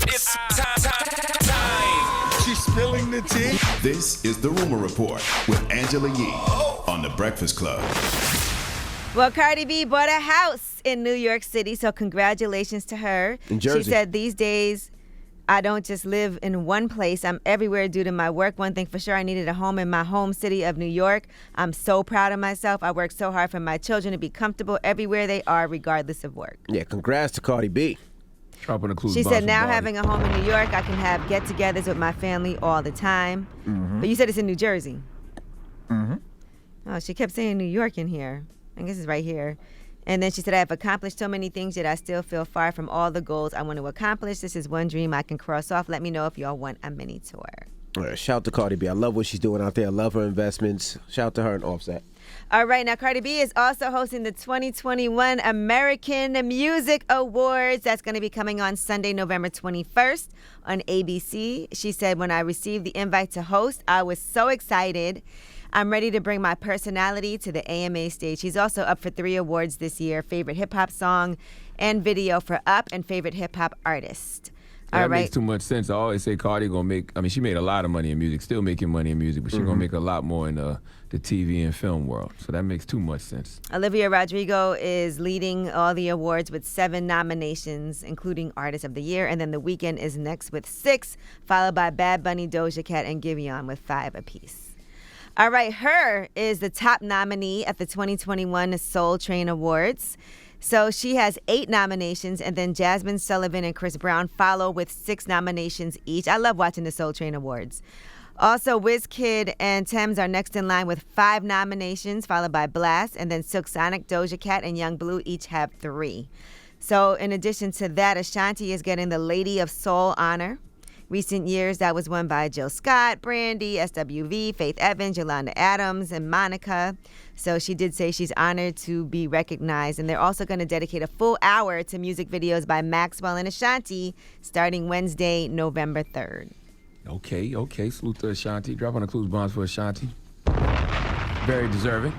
It's time. She's spilling the tea. This is The Rumor Report with Angela Yee on The Breakfast Club. Well, Cardi B bought a house in New York City, so congratulations to her. In Jersey. She said, these days, I don't just live in one place. I'm everywhere due to my work. One thing for sure, I needed a home in my home city of New York. I'm so proud of myself. I work so hard for my children to be comfortable everywhere they are, regardless of work. Yeah, congrats to Cardi B. She said, now having a home in New York, I can have get-togethers with my family all the time. Mm-hmm. But you said it's in New Jersey. Mm-hmm. Oh, she kept saying New York in here. I guess it's right here. And then she said, I have accomplished so many things, yet I still feel far from all the goals I want to accomplish. This is one dream I can cross off. Let me know if y'all want a mini tour. Shout out to Cardi B. I love what she's doing out there. I love her investments. Shout out to her and Offset. All right, now Cardi B is also hosting the 2021 American Music Awards. That's going to be coming on Sunday, November 21st on ABC. She said, when I received the invite to host, I was so excited. I'm ready to bring my personality to the AMA stage. She's also up for 3 awards this year, Favorite Hip Hop Song and Video for Up and Favorite Hip Hop Artist. That makes too much sense. I always say Cardi gonna make, she made a lot of money in music, still making money in music, but she's gonna make a lot more in the TV and film world. So that makes too much sense. Olivia Rodrigo is leading all the awards with 7 nominations, including Artist of the Year. And then The Weeknd is next with 6, followed by Bad Bunny, Doja Cat, and Giveon with 5 apiece. All right, Her is the top nominee at the 2021 Soul Train Awards. So she has 8 nominations, and then Jasmine Sullivan and Chris Brown follow with 6 nominations each. I love watching the Soul Train Awards. Also, Wizkid and Tems are next in line with 5 nominations, followed by Blast, and then Silk Sonic, Doja Cat, and Young Blue each have 3. So in addition to that, Ashanti is getting the Lady of Soul honor. Recent years, that was won by Jill Scott, Brandy, SWV, Faith Evans, Yolanda Adams, and Monica. So she did say she's honored to be recognized. And they're also going to dedicate a full hour to music videos by Maxwell and Ashanti starting Wednesday, November 3rd. Okay. Salute to Ashanti. Drop on the clues bombs for Ashanti. Very deserving.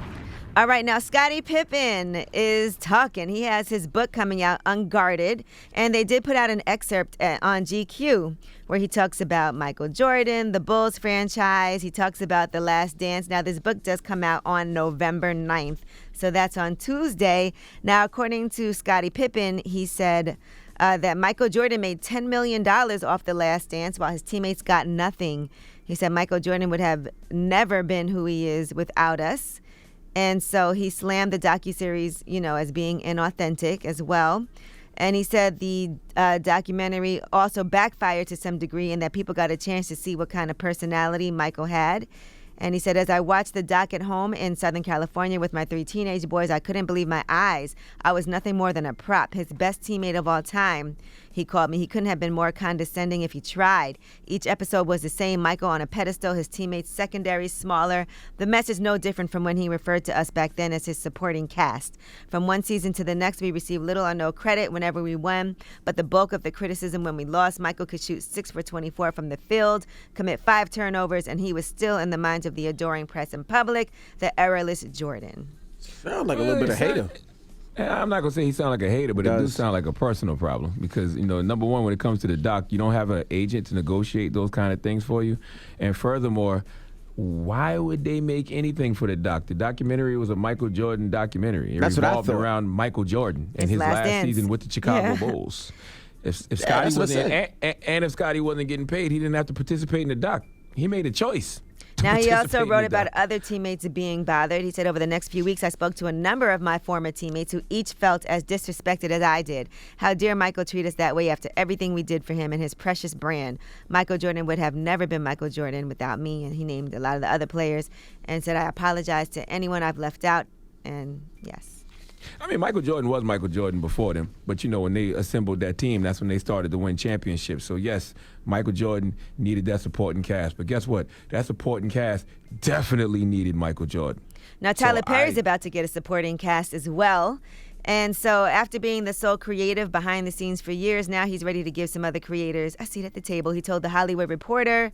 All right, now Scottie Pippen is talking. He has his book coming out, Unguarded, and they did put out an excerpt on GQ where he talks about Michael Jordan, the Bulls franchise. He talks about The Last Dance. Now, this book does come out on November 9th, so that's on Tuesday. Now, according to Scottie Pippen, he said that Michael Jordan made $10 million off The Last Dance while his teammates got nothing. He said Michael Jordan would have never been who he is without us. And so he slammed the docuseries, as being inauthentic as well. And he said the documentary also backfired to some degree in that people got a chance to see what kind of personality Michael had. And he said, as I watched the doc at home in Southern California with my 3 teenage boys, I couldn't believe my eyes. I was nothing more than a prop, his best teammate of all time. He called me. He couldn't have been more condescending if he tried. Each episode was the same. Michael on a pedestal, his teammates secondary, smaller. The message no different from when he referred to us back then as his supporting cast. From one season to the next, we received little or no credit whenever we won, but the bulk of the criticism when we lost. Michael could shoot 6 for 24 from the field, commit 5 turnovers, and he was still in the minds of the adoring press and public, the errorless Jordan. Sound like a little bit of hater. I'm not going to say he sounds like a hater, but it does sound like a personal problem because, number one, when it comes to the doc, you don't have an agent to negotiate those kind of things for you. And furthermore, why would they make anything for the doc? The documentary was a Michael Jordan documentary. It revolved around Michael Jordan and his last season with the Chicago Bulls. If Scottie wasn't, and if Scottie wasn't getting paid, he didn't have to participate in the doc. He made a choice. Now, he also wrote about other teammates being bothered. He said, over the next few weeks, I spoke to a number of my former teammates who each felt as disrespected as I did. How dare Michael treat us that way after everything we did for him and his precious brand. Michael Jordan would have never been Michael Jordan without me. And he named a lot of the other players and said, I apologize to anyone I've left out. And yes. Michael Jordan was Michael Jordan before them. But, when they assembled that team, that's when they started to win championships. So, yes, Michael Jordan needed that supporting cast. But guess what? That supporting cast definitely needed Michael Jordan. Now, Tyler Perry's about to get a supporting cast as well. And so after being the sole creative behind the scenes for years, now he's ready to give some other creators a seat at the table. He told The Hollywood Reporter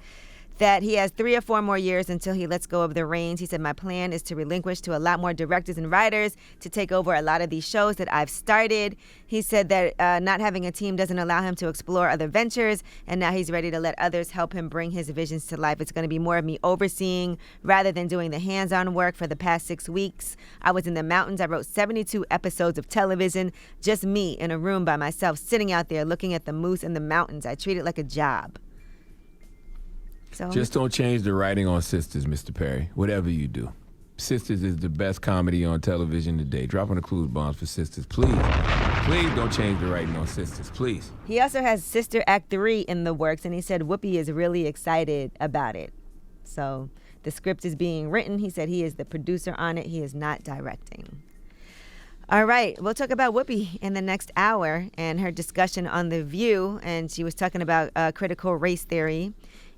that he has 3 or 4 more years until he lets go of the reins. He said, my plan is to relinquish to a lot more directors and writers to take over a lot of these shows that I've started. He said that not having a team doesn't allow him to explore other ventures, and now he's ready to let others help him bring his visions to life. It's going to be more of me overseeing rather than doing the hands-on work. For the past 6 weeks, I was in the mountains. I wrote 72 episodes of television, just me in a room by myself, sitting out there looking at the moose and the mountains. I treat it like a job. So Just don't change the writing on Sisters, Mr. Perry. Whatever you do. Sisters is the best comedy on television today. Drop on the clues bombs for Sisters, please. Please don't change the writing on Sisters, please. He also has Sister Act 3 in the works, and he said Whoopi is really excited about it. So the script is being written. He said he is the producer on it. He is not directing. All right, we'll talk about Whoopi in the next hour and her discussion on The View, and she was talking about critical race theory.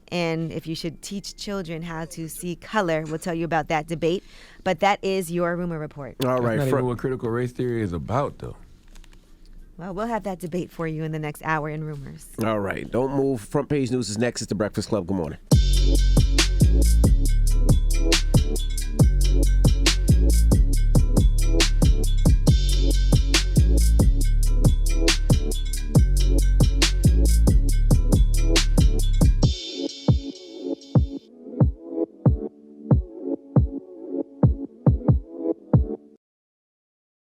And if you should teach children how to see color, we'll tell you about that debate. But that is your rumor report. All right. That's not even what critical race theory is about, though. Well, we'll have that debate for you in the next hour in Rumors. All right. Don't move. Front Page News is next. It's The Breakfast Club. Good morning.